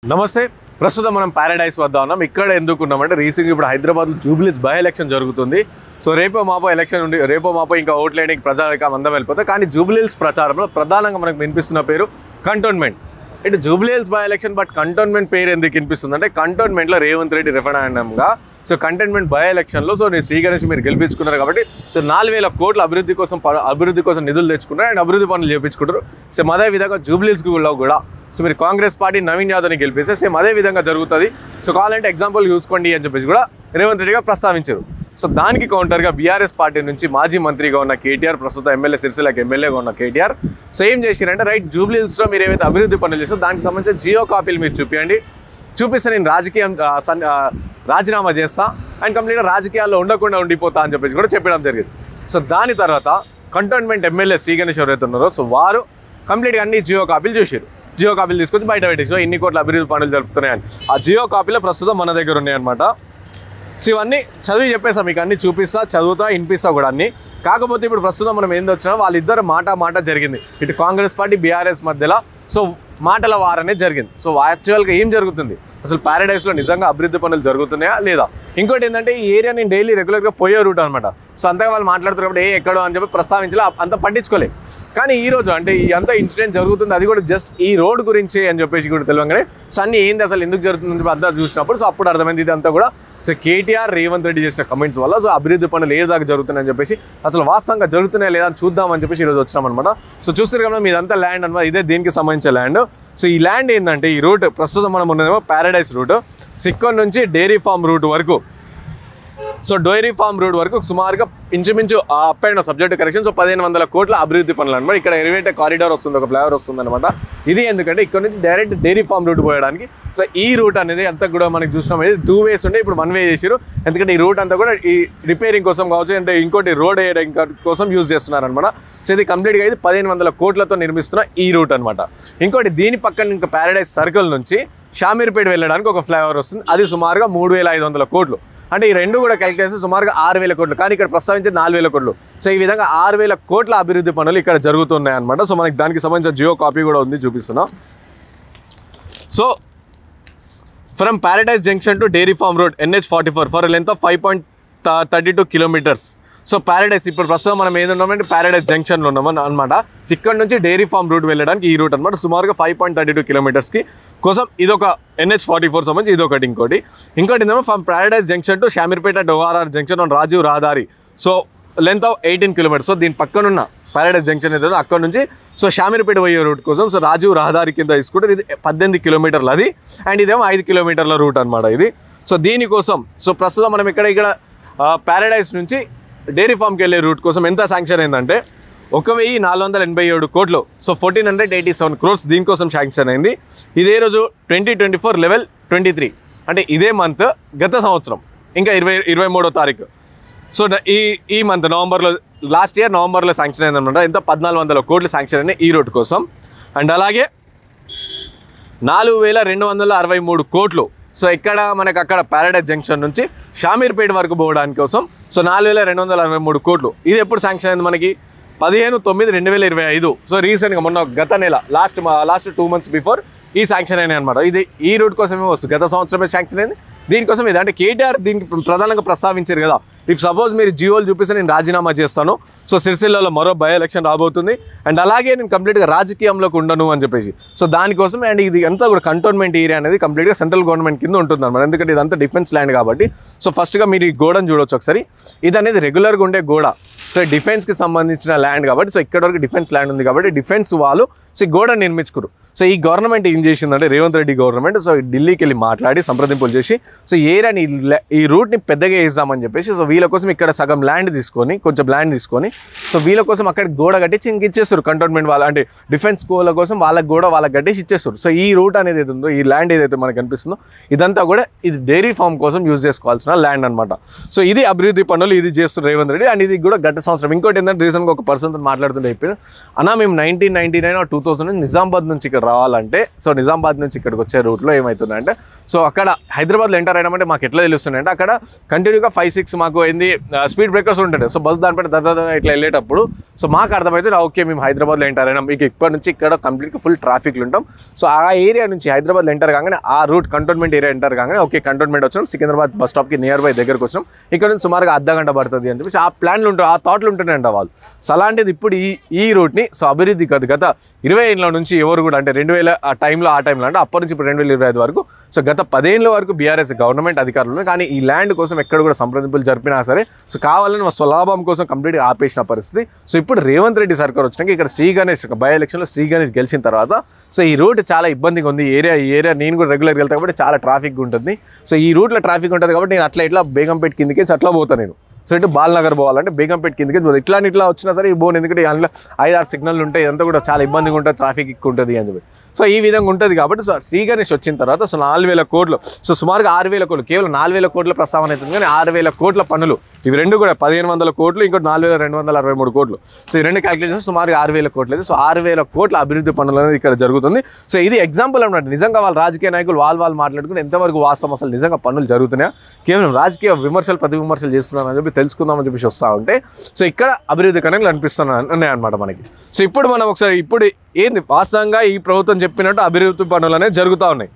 నమస్తే ప్రస్తుతం మనం పారాడైస్ వద్ద ఉన్నాం. ఇక్కడ ఎందుకున్నామంటే రీసెంట్గా ఇప్పుడు హైదరాబాద్లో జూబ్లీస్ బై ఎలక్షన్ జరుగుతుంది. సో రేపో మాపో ఎలక్షన్ ఉండి రేపో మాపో ఇంకా ఓట్లేయడానికి ప్రజానికం అందం వెళ్ళిపోతాయి. కానీ జూబ్లీస్ ప్రచారంలో ప్రధానంగా మనకు వినిపిస్తున్న పేరు కంటోన్మెంట్. ఇటు జూబ్లీస్ బై ఎలక్షన్ బట్ కంటోన్మెంట్ పేరు ఎందుకు వినిపిస్తుంది అంటే కంటోన్మెంట్లో రేవంత్ రెడ్డి రెఫరెండంగా సో కంటోన్మెంట్ బై ఎలక్షన్లో సో నేను శ్రీ గణేష్ మీరు గెలిపించుకున్నారు కాబట్టి సో 4,000 కోట్ల అభివృద్ధి కోసం నిధులు తెచ్చుకున్నారు అండ్ అభివృద్ధి పనులు చేయించుకుంటారు. సేమ్ అదే విధంగా జూబ్లీస్లో కూడా సో మీరు కాంగ్రెస్ పార్టీ నవీన్ యాదవ్ని గెలిపిస్తే సేమ్ అదే విధంగా జరుగుతుంది. సో కావాలంటే ఎగ్జాంపుల్ చూసుకోండి అని చెప్పేసి కూడా రేవంత్ రెడ్డి గారు ప్రస్తావించారు. సో దానికి కౌంటర్గా బీఆర్ఎస్ పార్టీ నుంచి మాజీ మంత్రిగా ఉన్న కేటీఆర్, ప్రస్తుతం ఎమ్మెల్యే సిరిసిల్లకి ఎమ్మెల్యేగా ఉన్న కేటీఆర్ సో ఏం చేశారంటే రైట్ జూబ్లీహిల్స్లో మీరు ఏవైతే అభివృద్ధి పనులు చేస్తారో దానికి సంబంధించిన జియో కాపీలు మీరు చూపిస్తే నేను రాజీనామా చేస్తా అండ్ కంప్లీట్గా రాజకీయాల్లో ఉండకుండా ఉండిపోతా అని చెప్పేసి కూడా చెప్పడం జరిగింది. సో దాని తర్వాత కంటోన్మెంట్ ఎమ్మెల్యే శ్రీ గణేష్ ఎవరైతే ఉన్నారో సో వారు కంప్లీట్గా అన్ని జియో కాపీలు చూసారు. జియో కాపీలు తీసుకొచ్చి బయట పెట్టేసి సో ఇన్ని కోట్ల అభివృద్ధి పనులు జరుపుతున్నాయని ఆ జియో కాపీలో ప్రస్తుతం మన దగ్గర ఉన్నాయన్నమాట. సో ఇవన్నీ చదివి చెప్పేసా మీకు, అన్ని చూపిస్తా, చదువుతా, వినిపిస్తా కూడా అన్ని. కాకపోతే ఇప్పుడు ప్రస్తుతం మనం ఏంది వచ్చినా వాళ్ళిద్దరు మాట జరిగింది ఇటు కాంగ్రెస్ పార్టీ బీఆర్ఎస్ మధ్యలో. సో మాటల వారనే జరిగింది. సో యాక్చువల్గా ఏం జరుగుతుంది అసలు పారాడైస్లో నిజంగా అభివృద్ధి పనులు జరుగుతున్నాయా లేదా? ఇంకోటి ఏంటంటే ఈ ఏరియా నేను డైలీ రెగ్యులర్గా పోయే రూట్ అనమాట. సో అంతగా వాళ్ళు మాట్లాడుతున్నప్పుడు ఎక్కడో అని చెప్పి ప్రస్తావించాలి, అంత పట్టించుకోలేదు. కానీ ఈ రోజు అంటే ఈ అంత ఇన్సిడెంట్ జరుగుతుంది అది కూడా జస్ట్ ఈ రోడ్ గురించి అని చెప్పేసి కూడా తెలియగానే సో అన్ని ఏంది అసలు ఎందుకు జరుగుతుందని చెప్పి అందరూ చూసినప్పుడు సో అప్పుడు అర్థమైంది ఇదంతా కూడా సో కేటీఆర్ రేవంత్ రెడ్డి చేసిన కమెంట్స్ వల్ల సో అభివృద్ధి పనులు ఏ దాకా జరుగుతున్నాయని చెప్పేసి అసలు వాస్తవంగా జరుగుతున్నాయా లేదా అని చూద్దామని చెప్పేసి ఈరోజు వచ్చినామన్నమాట. సో చూస్తారు కదా మీదంతా ల్యాండ్ అనమాట, ఇదే దీనికి సంబంధించిన ల్యాండ్. సో ఈ ల్యాండ్ ఏంటంటే ఈ రూట్ ప్రస్తుతం మనం ఉన్నదేమో పారాడైస్ రూట్. సో ఇక్కడ నుంచి డైరీ ఫామ్ రూట్ వరకు సో డైరీ ఫామ్ రూట్ వరకు సుమారుగా ఇంచుమించు up and subject correction so 1,500 కోట్ల అభివృద్ధి పనులు అనమాట. ఇక్కడ ఎలివేటెడ్ కారిడార్ వస్తుంది, ఒక ఫ్లైఓవర్ వస్తుంది అనమాట. ఇది ఎందుకంటే ఇక్కడ నుంచి డైరెక్ట్ డైరీ ఫామ్ రూట్ పోయడానికి సో ఈ రూట్ అనేది అంతా కూడా మనకి చూసినాం అనేది 2 వేస్ ఉంటే ఇప్పుడు 1 వే చేసారు. ఎందుకంటే ఈ రూట్ అంతా కూడా ఈ రిపేరింగ్ కోసం కావచ్చు అంటే ఇంకోటి రోడ్ వేయడం కోసం యూజ్ చేస్తున్నారు అనమాట. సో ఇది కంప్లీట్గా ఇది 1,500 కోట్లతో నిర్మిస్తున్న ఈ రూట్ అనమాట. ఇంకోటి దీని పక్కన ఇంకా పారాడైస్ సర్కిల్ నుంచి షామీర్పేట వెళ్ళడానికి ఒక ఫ్లైఓవర్ వస్తుంది, అది సుమారుగా 3,500 కోట్లు. అంటే ఈ రెండు కూడా క్యాలిక్యులేట్ చేస్తే సుమారుగా 6,000 కోట్లు, కానీ ఇక్కడ ప్రస్తావించే 4,000 కోట్లు. సో ఈ విధంగా 6,000 కోట్ల అభివృద్ధి పనులు ఇక్కడ జరుగుతున్నాయి అనమాట. సో మనకి దానికి సంబంధించిన జియో కాపీ కూడా ఉంది, చూపిస్తున్నాం. So from Paradise junction to dairy farm road NH44 for length of 5.32 kilometres. So Paradise ఇప్పుడు ప్రస్తుతం మనం ఏది ఉన్నామంటే పారాడైస్ జంక్షన్లో ఉన్నాము అనమాట. ఇక్కడ నుంచి డైరీ ఫామ్ రూట్ వెళ్ళడానికి ఈ రూట్ అనమాట. సుమారుగా 5.32 కిలోమీటర్స్కి కోసం ఇదొక NH44 సంబంధించి ఇదొకటి. ఇంకోటి ఏమో from Paradise junction to Shamirpet డోఆర్ఆర్ junction on Rajiv Rahadari so length of 18 kilometres. So దీని పక్కనున్న పారాడైస్ జంక్షన్ ఏదైతే అక్కడ నుంచి సో షామీర్పేట పోయే రూట్ కోసం సో రాజీవ్ రహదారి కింద తీసుకుంటే ఇది 18 కిలోమీటర్లు అది, అండ్ ఇదేమో 5 కిలోమీటర్ల రూట్ అనమాట ఇది. సో దీనికోసం సో ప్రస్తుతం మనం ఇక్కడ పారాడైస్ నుంచి డైరీ ఫామ్కి వెళ్ళే రూట్ కోసం ఎంత శాంక్షన్ అయిందంటే 1,487 కోట్లు. సో 1,487 crores దీనికోసం శాంక్షన్ అయింది. ఇదే రోజు 2024 లెవెల్ 23 అంటే ఇదే మంత్ గత సంవత్సరం ఇంకా 23వ తారీఖు. సో ఈ మంత్ నవంబర్లో లాస్ట్ ఇయర్ నవంబర్లో శాంక్షన్ అయిందన్నమాట. ఎంత 1,400 కోట్లు శాంక్షన్ అయినాయి ఈ రోడ్ కోసం. అండ్ అలాగే 4,263 కోట్లు సో ఇక్కడ మనకు అక్కడ పారాడైస్ జంక్షన్ నుంచి షామీర్పేట వరకు పోవడానికి కోసం సో 4,263 కోట్లు. ఇది ఎప్పుడు శాంక్షన్ అయింది మనకి 15/9/2025. సో రీసెంట్గా మొన్న గత నెల లాస్ట్ 2 months బిఫోర్ ఈ శాంక్షన్ అయినాయి అనమాట. ఇది ఈ రూట్ కోసమే వస్తుంది, గత సంవత్సరమే శాంక్షన్ అయింది దీనికోసం. ఇది అంటే కేటీఆర్ దీనికి ప్రధానంగా ప్రస్తావించారు కదా, ఇఫ్ సపోజ్ మీరు జియోలు చూపిస్తే నేను రాజీనామా చేస్తాను, సో సిరిసిల్లలో మరో బై ఎలక్షన్ రాబోతుంది అండ్ అలాగే నేను కంప్లీట్గా రాజకీయంలోకి ఉండను అని చెప్పేసి. సో దానికోసం అండ్ ఇది అంతా కూడా కంటోన్మెంట్ ఏరియా అనేది కంప్లీట్గా సెంట్రల్ గవర్నమెంట్ కింద ఉంటుంది అనమాట. ఎందుకంటే ఇదంతా డిఫెన్స్ ల్యాండ్ కాబట్టి. సో ఫస్ట్గా మీరు ఈ గోడను చూడవచ్చు ఒకసారి, ఇది అనేది రెగ్యులర్గా ఉండే గోడ. సో డిఫెన్స్కి సంబంధించిన ల్యాండ్ కాబట్టి సో ఇక్కడ వరకు డిఫెన్స్ ల్యాండ్ ఉంది కాబట్టి డిఫెన్స్ వాళ్ళు సో ఈ గోడ నిర్మించుకురు. సో ఈ గవర్నమెంట్ ఏం చేసిందంటే రేవంత్ రెడ్డి గవర్నమెంట్ సో ఢిల్లీకి వెళ్ళి మాట్లాడి సంప్రదింపులు చేసి సో ఏరియాని ఈ రూట్ని పెద్దగా వేద్దామని చెప్పేసి సో వీళ్ళ కోసం ఇక్కడ సగం ల్యాండ్ తీసుకొని కొంచెం ల్యాండ్ తీసుకొని సో వీళ్ళ కోసం అక్కడ గోడ కట్టించి ఇంక ఇచ్చేస్తారు కంటోన్మెంట్ వాళ్ళ అంటే డిఫెన్స్ స్కూళ్ళ కోసం వాళ్ళకి కూడా వాళ్ళకి కట్టేసి ఇచ్చేస్తారు. సో ఈ రూట్ అనేది ఏది ఉందో ఈ ల్యాండ్ ఏదైతే మనకు కనిపిస్తుందో ఇదంతా కూడా ఇది డైరీ ఫామ్ కోసం యూజ్ చేసుకోవాల్సిన ల్యాండ్ అనమాట. సో ఇది అభివృద్ధి పనులు ఇది చేస్తారు రేవంత్ రెడ్డి అండ్ ఇది కూడా గత సంవత్సరం. ఇంకోటి ఏంటంటే రీసెంట్గా ఒక పర్సన్తో మాట్లాడుతుంటే అయిపోయింది అన్న మేము 1999 or 2000 నిజామాబాద్ నుంచి ఇక్కడ రావాలంటే సో నిజామాబాద్ నుంచి ఇక్కడికి వచ్చే రూట్లో ఏమవుతుందంటే సో అక్కడ హైదరాబాద్లో ఎంటర్ అయినామంటే మాకు ఎట్లా తెలుస్తుందంటే అక్కడ కంటిన్యూగా 5-6 మాకు ఏంది స్పీడ్ బ్రేకర్స్ ఉంటాయి. సో బస్ దానిపైన ఇట్లా వెళ్ళేటప్పుడు సో మాకు అర్థమవుతుంది ఓకే మేము హైదరాబాద్లో ఎంటర్ అయినాం, మీకు ఇప్పటి నుంచి ఇక్కడ కంప్లీట్గా ఫుల్ ట్రాఫిక్లు ఉంటాం. సో ఆ ఏరియా నుంచి హైదరాబాద్లో ఎంటర్ కాగానే ఆ రూట్ కంటోన్మెంట్ ఏరియా ఎంటర్ కాగానే ఓకే కంటోన్మెంట్ వచ్చినాం, సికింద్రాబాద్ బస్ స్టాప్కి నియర్ బై దగ్గరకు వచ్చినాం, ఇక్కడ నుంచి సుమారుగా అర్ధగంట పడుతుంది అని చెప్పి ఆ ప్లాన్లు ఉంటాయి, ఆ థాట్లు ఉంటున్నాయంట వాళ్ళు. సో అలాంటిది ఇప్పుడు ఈ రూట్ని సో అభివృద్ధి గత 20 ఏళ్ళ నుంచి ఎవరు కూడా అంటే 2000 ఆ టైంలో అంటే అప్పటి నుంచి ఇప్పుడు 2025 వరకు సో గత 10 ఏళ్ళ వరకు బీఆర్ఎస్ గవర్నమెంట్ అధికారులు ఉన్నాయి. కానీ ఈ ల్యాండ్ కోసం ఎక్కడ కూడా సంప్రదింపులు జరిపినా సరే సో కావాలని స్వలాభం కోసం కంప్లీట్గా ఆపేసిన పరిస్థితి. సో ఇప్పుడు రేవంత్ రెడ్డి సర్కార్ వచ్చినాక ఇక్కడ శ్రీ గణేష్ బై ఎలక్షన్లో శ్రీ గణేష్ గెలిచిన తర్వాత సో ఈ రూట్ చాలా ఇబ్బందిగా ఉంది. ఈ ఏరియా నేను కూడా రెగ్యులర్గా వెళ్తా కాబట్టి చాలా ట్రాఫిక్ ఉంటుంది. సో ఈ రూట్లో ట్రాఫిక్ ఉంటుంది కాబట్టి నేను ఇట్లా బేగంపేట కిందకి అట్లా పోతాను నేను. సో ఇటు బాలనగర్ పోవాలంటే బేగంపేట కిందకి ఇట్లా వచ్చినా సరే ఈ బోన్ ఎందుకంటే అందులో 5-6 సిగ్నల్ ఉంటాయి, ఇదంతా కూడా చాలా ఇబ్బందిగా ఉంటుంది, ట్రాఫిక్ ఎక్కువ ఉంటుంది అని చెప్పి. సో ఈ విధంగా ఉంటుంది కాబట్టి సో శ్రీ గణేష్ వచ్చిన తర్వాత సో 4000 కోట్లు సో సుమారుగా 6000 కోట్లు కేవలం 4000 కోట్ల ప్రస్తావన అవుతుంది. కానీ 6000 కోట్ల పనులు ఇవి రెండు కూడా 1500 కోట్లు ఇంకోటి 4263 కోట్లు. సో ఈ రెండు క్యాలిక్యులేషన్స్ సుమారుగా 6000 కోట్లు అయితే సో 6000 కోట్ల అభివృద్ధి పనులు అనేది ఇక్కడ జరుగుతుంది. సో ఇది ఎగ్జాంపుల్ అన్నమాట. నిజంగా వాళ్ళ రాజకీయ నాయకులు వాళ్ళు మాట్లాడుకుని ఎంతవరకు వాస్తవం అసలు నిజంగా పనులు జరుగుతున్నాయా, కేవలం రాజకీయ విమర్శలు ప్రతి విమర్శలు చేస్తున్నారని చెప్పి తెలుసుకుందామని చెప్పేసి వస్తూ ఉంటే సో ఇక్కడ అభివృద్ధి కనుక అనిపిస్తున్నాయి అనమాట మనకి. సో ఇప్పుడు మనం ఒకసారి ఇప్పుడు ఏంది వాస్తవంగా ఈ ప్రభుత్వం చెప్పినట్టు అభివృద్ధి పనులు అనేది జరుగుతూ ఉన్నాయి.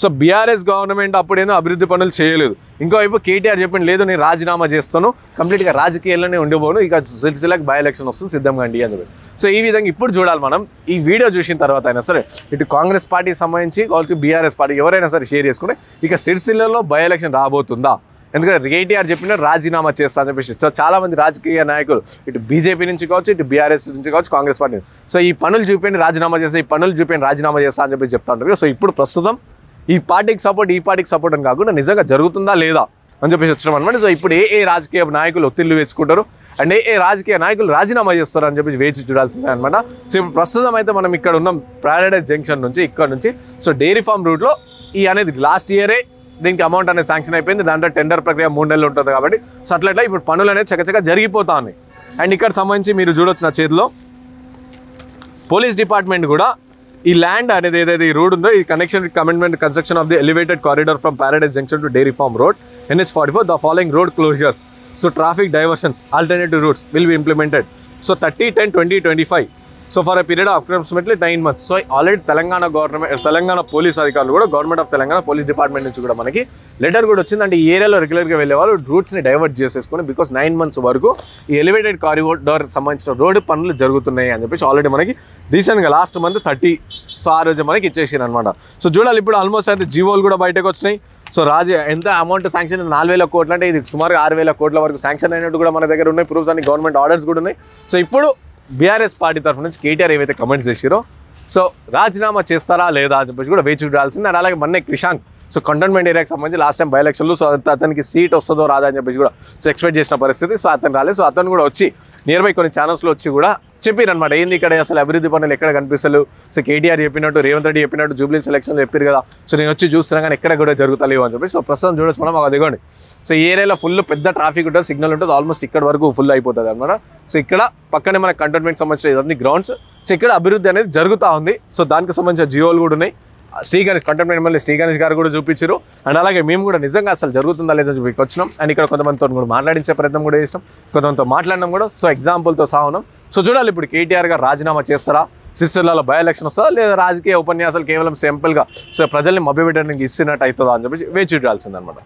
సో బీఆర్ఎస్ గవర్నమెంట్ అప్పుడేందో అభివృద్ధి పనులు చేయలేదు. ఇంకోవైపు కేటీఆర్ చెప్పింది లేదు నేను రాజీనామా చేస్తాను, కంప్లీట్గా రాజకీయాల్లోనే ఉండిపోను, ఇక సిరిసిల్లకు బై ఎలక్షన్ వస్తుంది సిద్ధంగా అండి అని. సో ఈ విధంగా ఇప్పుడు చూడాలి మనం. ఈ వీడియో చూసిన తర్వాత అయినా సరే ఇటు కాంగ్రెస్ పార్టీకి సంబంధించి కావచ్చు బీఆర్ఎస్ పార్టీ ఎవరైనా సరే షేర్ చేసుకుంటే ఇక సిరిసిల్లలో బై ఎలక్షన్ రాబోతుందా, ఎందుకంటే కేటీఆర్ చెప్పిన రాజీనామా చేస్తా అని చెప్పేసి. సో చాలామంది రాజకీయ నాయకులు ఇటు బీజేపీ నుంచి కావచ్చు ఇటు బీఆర్ఎస్ నుంచి కావచ్చు కాంగ్రెస్ పార్టీ సో ఈ పనులు చూపించి రాజీనామా చేస్తా, ఈ పనులు చూపించి రాజీనామా చేస్తా అని చెప్పి చెప్తా ఉంటారు. సో ఇప్పుడు ప్రస్తుతం ఈ పార్టీకి సపోర్ట్ అని కాకుండా నిజంగా జరుగుతుందా లేదా అని చెప్పేసి వచ్చినాం అనమాట. సో ఇప్పుడు ఏ రాజకీయ నాయకులు ఒత్తిళ్లు వేసుకుంటారు అండ్ ఏ రాజకీయ నాయకులు రాజీనామా చేస్తారు అని చెప్పి వేచి చూడాల్సిందే అనమాట. సో ఇప్పుడు ప్రస్తుతం అయితే మనం ఇక్కడ ఉన్నాం ప్యారడైజ్ జంక్షన్ నుంచి ఇక్కడ నుంచి సో డైరీ ఫార్మ్ రూట్లో ఈ అనేది లాస్ట్ ఇయరే దీనికి అమౌంట్ అనేది శాంక్షన్ అయిపోయింది. దాంట్లో టెండర్ ప్రక్రియ 3 నెలలు ఉంటుంది కాబట్టి సో అట్లా ఇప్పుడు పనులు అనేది చక్కచక్క జరిగిపోతా ఉన్నాయి. అండ్ ఇక్కడ సంబంధించి మీరు చూడొచ్చు నా చేతిలో పోలీస్ డిపార్ట్మెంట్ కూడా ఈ ల్యాండ్ అనేది ఏదైతే ఈ రోడ్ ఉందో ఈ connection commitment construction of the elevated corridor from Paradise junction to dairy farm road NH44 the following road closures so traffic diversions alternative routes will be implemented so 30/10/2025 so for a period of approximately 9 months. So already Telangana police అధికారులు కూడా government of Telangana police department నుంచి కూడా మనకి letter కూడా వచ్చింది. అంటే ఈ ఏరియాలో రెగ్యులర్గా వెళ్ళే వాళ్ళు రూట్స్ని డైవర్ట్ చేసేసుకొని బికాస్ 9 months వరకు ఈ ఎలివేటెడ్ కారిడార్ సంబంధించిన రోడ్డు పనులు జరుగుతున్నాయి అని చెప్పేసి ఆల్రెడీ మనకి రీసెంట్గా లాస్ట్ మంత్ 30 సో ఆ రోజు మనకి ఇచ్చేసారు అనమాట. సో చూడాలి ఇప్పుడు ఆల్మోస్ట్ అయితే జీవోలు కూడా బయటకు వచ్చినాయి. సో ఎంత అమౌంట్ శాంక్షన్ 4000 కోట్లు అంటే ఇది సుమారు 6000 కోట్ల వరకు శాంక్షన్ అయినట్టు కూడా మన దగ్గర ఉన్నాయి, ప్రూఫ్స్ అన్ని గవర్నమెంట్ ఆర్డర్స్ కూడా ఉన్నాయి. సో ఇప్పుడు బీఆర్ఎస్ పార్టీ తరఫు నుంచి కేటీఆర్ ఏవైతే కమెంట్స్ చేసారో సో రాజీనామా చేస్తారా లేదా అని చెప్పేసి కూడా వేచి చూడాల్సింది. అండ్ అలాగే మొన్నే క్రిషాంక్ సో కంటోన్మెంట్ ఏరియాకి సంబంధించి లాస్ట్ టైం బై ఎలక్షన్లు సో అతనికి సీట్ వస్తుందో రాదా అని చెప్పేసి కూడా సో ఎక్స్పెక్ట్ చేసిన పరిస్థితి. సో అతను రాలేదు. సో అతను కూడా వచ్చి నియర్ బై కొన్ని ఛానల్స్లో వచ్చి కూడా చెప్పారనమాట ఏంది ఇక్కడ అసలు అభివృద్ధి పనులు ఎక్కడ కనిపిస్తలేవు. సో కేటీఆర్ చెప్పినట్టు రేవంత్ రెడ్డి చెప్పినట్టు జూబ్లీ సెలక్షన్లు చెప్పారు కదా సో నేను వచ్చి చూస్తున్నా కానీ ఎక్కడ కూడా జరుగుతలేవు అని చెప్పి. సో ప్రస్తుతం చూడొచ్చు మనం అదిగోండి. సో ఈ ఏరియాలో ఫుల్ పెద్ద ట్రాఫిక్ ఉంటుంది, సిగ్నల్ ఉంటుంది, ఆల్మోస్ట్ ఇక్కడ వరకు ఫుల్ అయిపోతుంది అనమాట. సో ఇక్కడ పక్కనే మన కంటోన్మెంట్ సంబంధించిన ఇవన్నీ గ్రౌండ్స్. సో ఇక్కడ అభివృద్ధి అనేది జరుగుతూ ఉంది. సో దానికి సంబంధించిన జియోలు కూడా ఉన్నాయి. శ్రీ గణేష్ కంటోన్మెంట్ ఎమ్మెల్యే శ్రీ గణేష్ గారు కూడా చూపించారు. అండ్ అలాగే మేము కూడా నిజంగా అసలు జరుగుతుందా లేదా చూపి వచ్చినాం. అండ్ ఇక్కడ కొంతమందితో కూడా మాట్లాడించే ప్రయత్నం కూడా చేసినాం, కొంతమందితో మాట్లాడినాం కూడా. సో ఎగ్జాంపుల్తో సహా ఉన్నాం. సో చూడాలి ఇప్పుడు కేటీఆర్ గారు రాజీనామా చేస్తారా, సిరిసిల్లలో బై ఎలక్షన్ వస్తుందా లేదా రాజకీయ ఉపన్యాసాలు కేవలం సింపుల్గా సో ప్రజల్ని మభ్యపెట్టడానికి ఇస్తున్నట్టు అవుతుందా అని చెప్పి వేచి చూడాల్సిందనమాట.